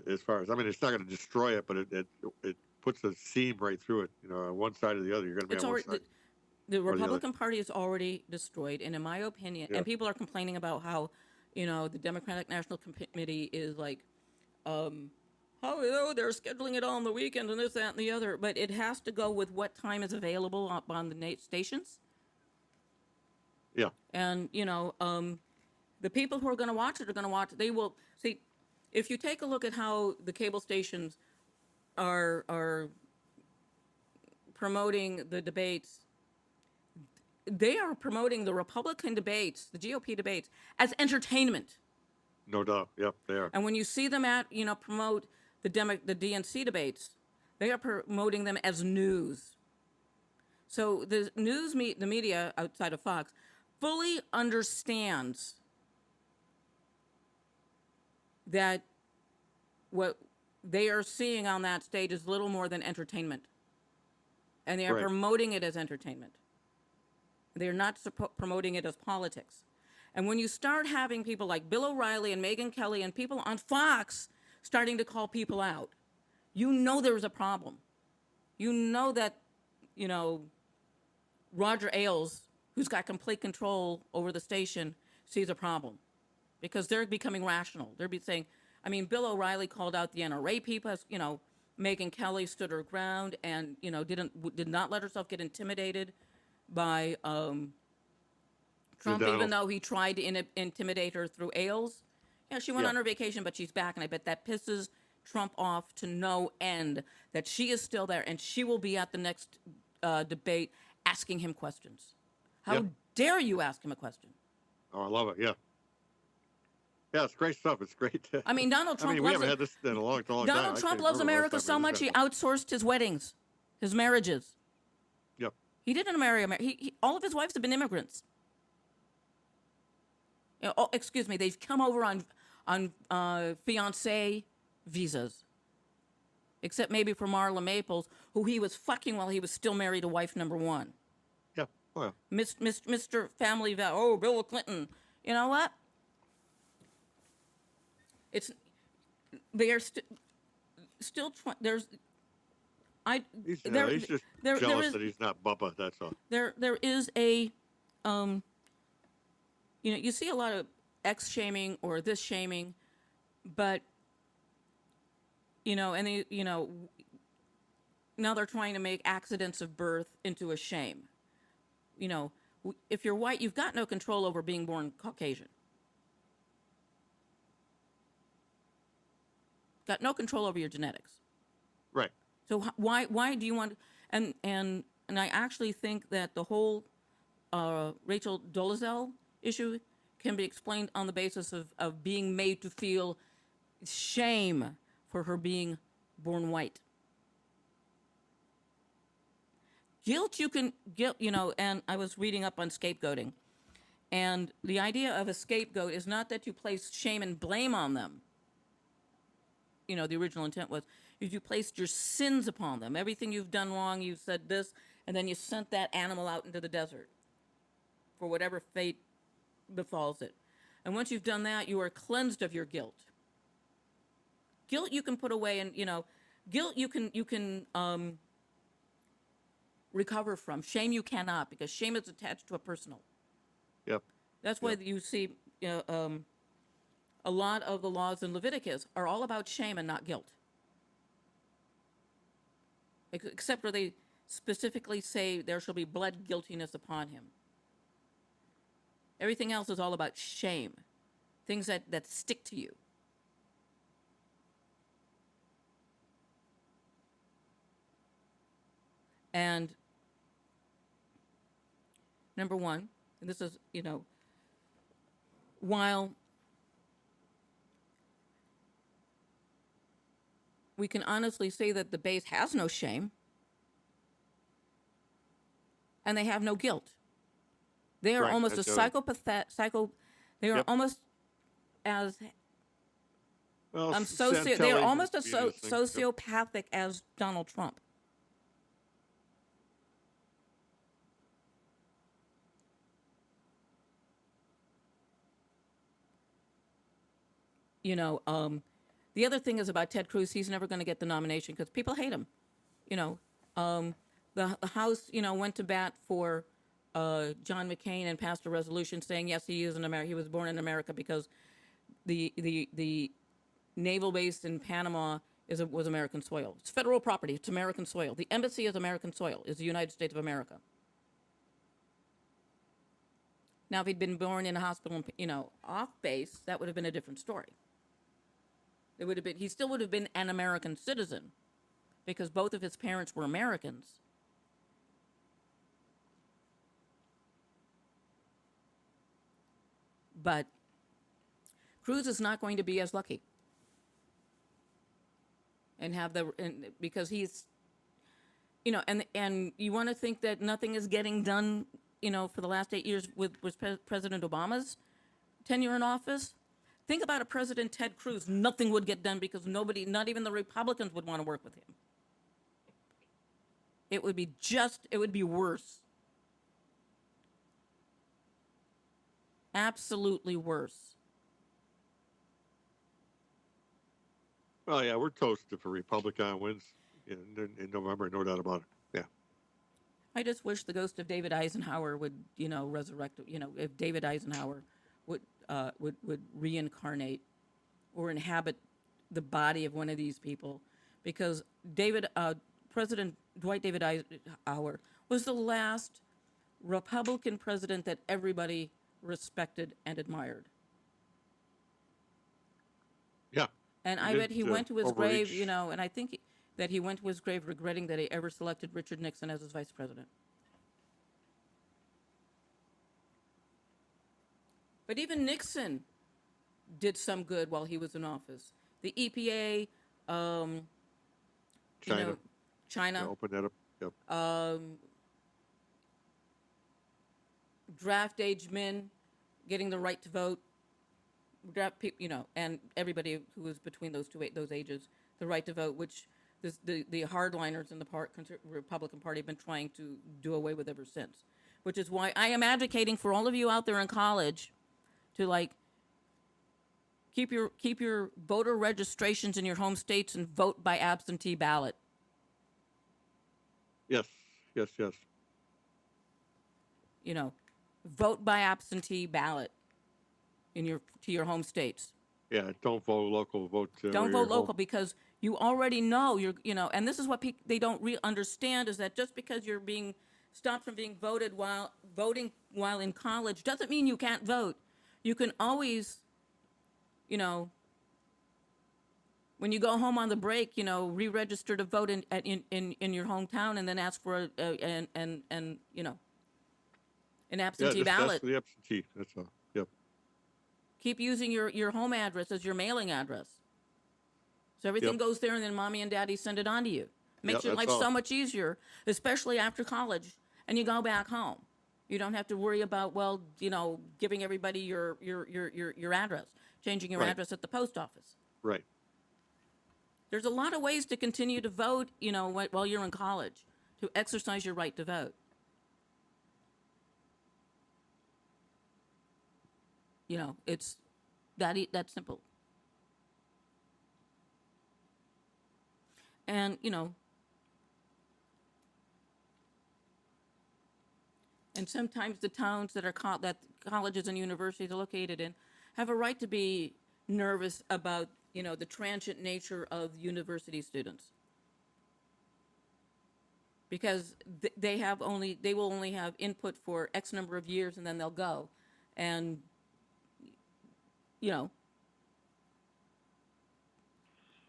As far as, I mean, it's not going to destroy it, but it puts a seam right through it. One side or the other. You're going to be It's on one already side the or the other. Republican Party is already destroyed, and in my opinion, Yeah. and people are complaining about how, the Democratic National Committee is like, they're scheduling it all on the weekend and this, that, and the other, but it has to go with what time is available on the stations. Yeah. And the people who are going to watch it are going to watch. They will see. If you take a look at how the cable stations are promoting the debates, they are promoting the Republican debates, the GOP debates, as entertainment. No doubt. Yep, they are. And when you see them promote the DNC debates, they are promoting them as news. So the the media outside of Fox, fully understands that what they are seeing on that stage is little more than entertainment. And they are Right. promoting it as entertainment. They're not promoting it as politics. And when you start having people like Bill O'Reilly and Megyn Kelly and people on Fox starting to call people out, there's a problem. That, Roger Ailes, who's got complete control over the station, sees a problem. Because they're becoming rational. They're saying, Bill O'Reilly called out the NRA people. Megyn Kelly stood her ground and did not let herself get intimidated by Trump, even though he tried to intimidate her through Ailes. Yeah, she went on her vacation, but she's back, and I bet that pisses Trump off to no end that she is still there, and she will be at the next debate asking him questions. How dare you ask him a question? Oh, I love it. Yeah. Yeah, it's great stuff. It's great. Donald Trump. We haven't had this in a long time. Donald Trump loves America so much he outsourced his weddings, his marriages. Yep. He didn't marry America. All of his wives have been immigrants. They've come over on fiancé visas, except maybe for Marla Maples, who he was fucking while he was still married to wife number one. Yeah. Well. Mr. Family Vow. Oh, Bill Clinton. You know what? They are still trying. He's just jealous that he's not Bubba. That's all. There is a, you see a lot of X shaming or this shaming, but and they, now they're trying to make accidents of birth into a shame. If you're white, you've got no control over being born Caucasian. Got no control over your genetics. Right. So why do you want? And I actually think that the whole Rachel Dolezal issue can be explained on the basis of being made to feel shame for her being born white. Guilt, and I was reading up on scapegoating, and the idea of a scapegoat is not that you place shame and blame on them. The original intent was if you placed your sins upon them, everything you've done wrong, you said this, and then you sent that animal out into the desert for whatever fate befalls it. And once you've done that, you are cleansed of your guilt. Guilt you can put away, and guilt you can recover from. Shame you cannot, because shame is attached to a personal. Yep. That's why you see a lot of the laws in Leviticus are all about shame and not guilt. Except where they specifically say there shall be blood guiltiness upon him. Everything else is all about shame, things that stick to you. And number one, and this is, while we can honestly say that the base has no shame and they have no guilt. They are Right. almost a they are Yep. almost as Well, they're Santelli almost must as be this thing. Yep. sociopathic as Donald Trump. The other thing is about Ted Cruz. He's never going to get the nomination because people hate him. You know, the House, went to bat for John McCain and passed a resolution saying yes, he is an American. He was born in America because the naval base in Panama was American soil. It's federal property. It's American soil. The embassy is American soil. Is the United States of America. Now, if he'd been born in a hospital, off base, that would have been a different story. He still would have been an American citizen because both of his parents were Americans. But Cruz is not going to be as lucky. Because he's, and you want to think that nothing is getting done, for the last 8 years with President Obama's tenure in office. Think about a President Ted Cruz. Nothing would get done because nobody, not even the Republicans, would want to work with him. It would be worse. Absolutely worse. Well, yeah, we're toast if a Republican wins in November, no doubt about it. Yeah. I just wish the ghost of David Eisenhower would, resurrect. If David Eisenhower would reincarnate or inhabit the body of one of these people, because President Dwight David Eisenhower was the last Republican president that everybody respected and admired. Yeah. And I bet he went to his grave, and I think that he went to his grave regretting that he ever selected Richard Nixon as his vice president. But even Nixon did some good while he was in office. The EPA, China. China, Open that up. Yep. draft age men getting the right to vote, and everybody who was between those ages, the right to vote, which the hardliners in the Republican Party have been trying to do away with ever since. Which is why I am advocating for all of you out there in college to keep your voter registrations in your home states and vote by absentee ballot. Yes. Vote by absentee ballot to your home states. Yeah, don't vote local. Don't vote local because you already know and this is what they don't understand is that just because you're being stopped from being voting while in college doesn't mean you can't vote. You can always, when you go home on the break, re-register to vote in your hometown and then ask for an absentee ballot. That's the absentee. That's all. Yep. Keep using your home address as your mailing address. So everything goes there and then mommy and daddy send it on to you. Makes your life so much easier, especially after college, and you go back home. You don't have to worry about, giving everybody your address, changing your address at the post office. Right. There's a lot of ways to continue to vote, while you're in college, to exercise your right to vote. It's that simple. And, and sometimes the towns that colleges and universities are located in have a right to be nervous about, the transient nature of university students. Because they will only have input for X number of years and then they'll go. And,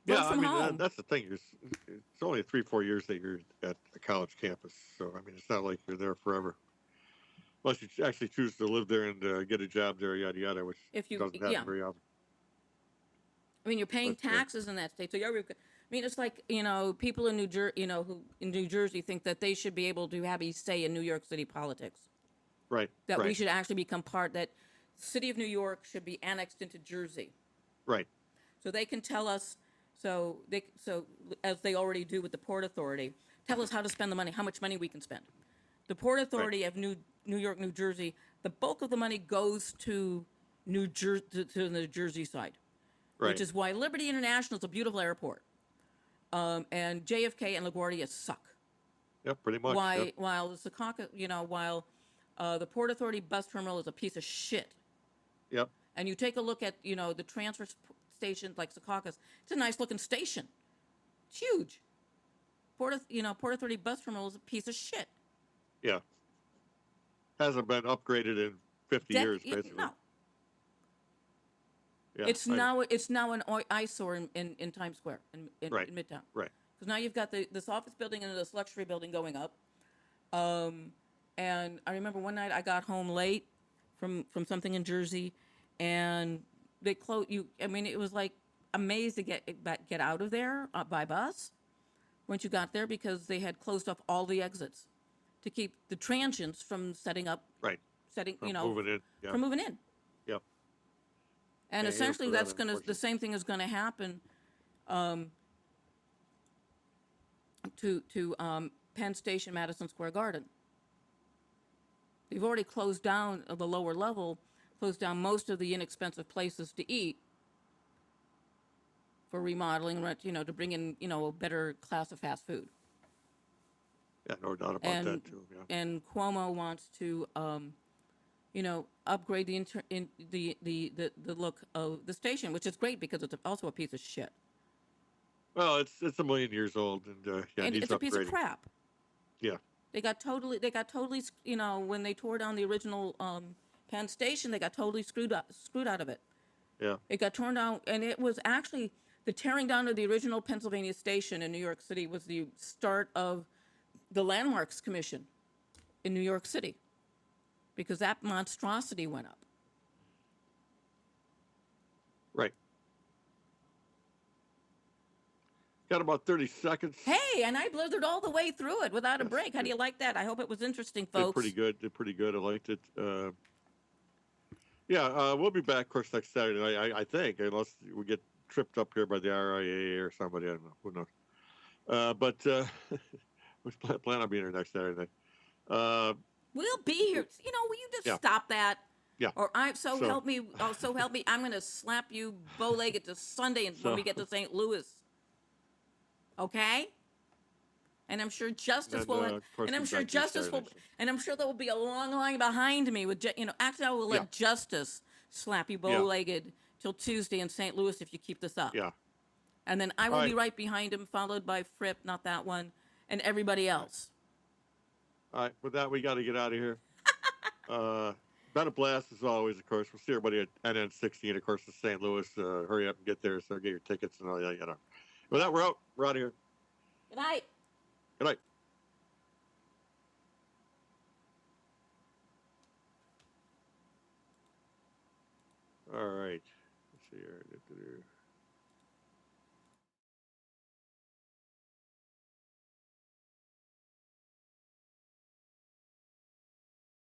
Vote Yeah, I from mean home. that's the thing. It's only 3-4 years that you're at a college campus, so I mean it's not like you're there forever, unless you actually choose to live there and get a job there, yada yada, which If you, doesn't yeah, happen very often. I mean, you're paying But taxes in that state, so I mean, it's like people in New Jersey, who in New Jersey think that they should be able to have a say in New York City politics. right, That we right, should actually become part. That city of New York should be annexed into Jersey, right, so they can tell us. So as they already do with the Port Authority, tell us how to spend the money, how much money we can spend. The Port right, Authority of New York, New Jersey, the bulk of the money goes to to the Jersey side, which right. is why Liberty International is a beautiful airport, and JFK and LaGuardia suck. Yep, pretty much. Yep, While the Secaucus, while the Port Authority bus terminal is a piece of shit, yep. and you take a look at the transfer stations like Secaucus, it's a nice looking station, it's huge. Port Authority bus terminal is a piece of shit. Yeah, hasn't been upgraded in 50 years, basically. No, Yeah, I know. it's now an eyesore in Times Square Right, in Midtown. right. Because now you've got this office building and this luxury building going up. And I remember one night I got home late from something in Jersey, and they closed you. I mean, it was like a maze to get out of there by bus once you got there, because they had closed off all the exits to keep the transients from Right. setting From moving in. Yeah. from moving in. Yep. And Can't hear essentially, for that, the unfortunately. same thing is gonna happen to Penn Station, Madison Square Garden. They've already closed down the lower level, closed down most of the inexpensive places to eat for remodeling, to bring in, a better class of fast food. Yeah, no doubt about And that too. Yeah. and Cuomo wants to, upgrade the look of the station, which is great because it's also a piece of shit. Well, it's a million years old, and yeah, it And needs it's a piece of upgrading. crap. Yeah. They got totally, when they tore down the original Penn Station, they got totally screwed out of it. Yeah. It got torn down, and it was actually the tearing down of the original Pennsylvania station in New York City was the start of the Landmarks Commission in New York City, because that monstrosity went up. Right. Got about 30 seconds. Hey, and I blizzard all the way through it without a Yes, break. How do you like that? I hope it was interesting, Did folks. pretty good. Did pretty good. I liked it. Yeah, we'll be back, of course, next Saturday night, I think, unless we get tripped up here by the RIAA or somebody. I don't know. Who knows? But we plan on being here next Saturday night. We'll be here. Will you just Yeah. stop that? Yeah. Or help me. Oh, so help me. I'm gonna slap you bow-legged to Sunday when we get to St. Louis. Okay. And I'm sure Justice And, will. of course, And I'm we'll be sure back here Justice will. Saturday, so. And I'm sure there will be a long line behind me with. Actually, I will let Yeah. Justice slap you bow-legged till Tuesday in St. Louis if you keep this up. Yeah. And then I will All be right. right behind him, followed by Fripp, not that one, and everybody else. All right. With that, we got to get out of here. Been a blast as always, of course. We'll see everybody at NN16, of course, in St. Louis. Hurry up and get there, so get your tickets and all that. With that, we're out. We're out of here. Good night. Good night. All right. Let's see here.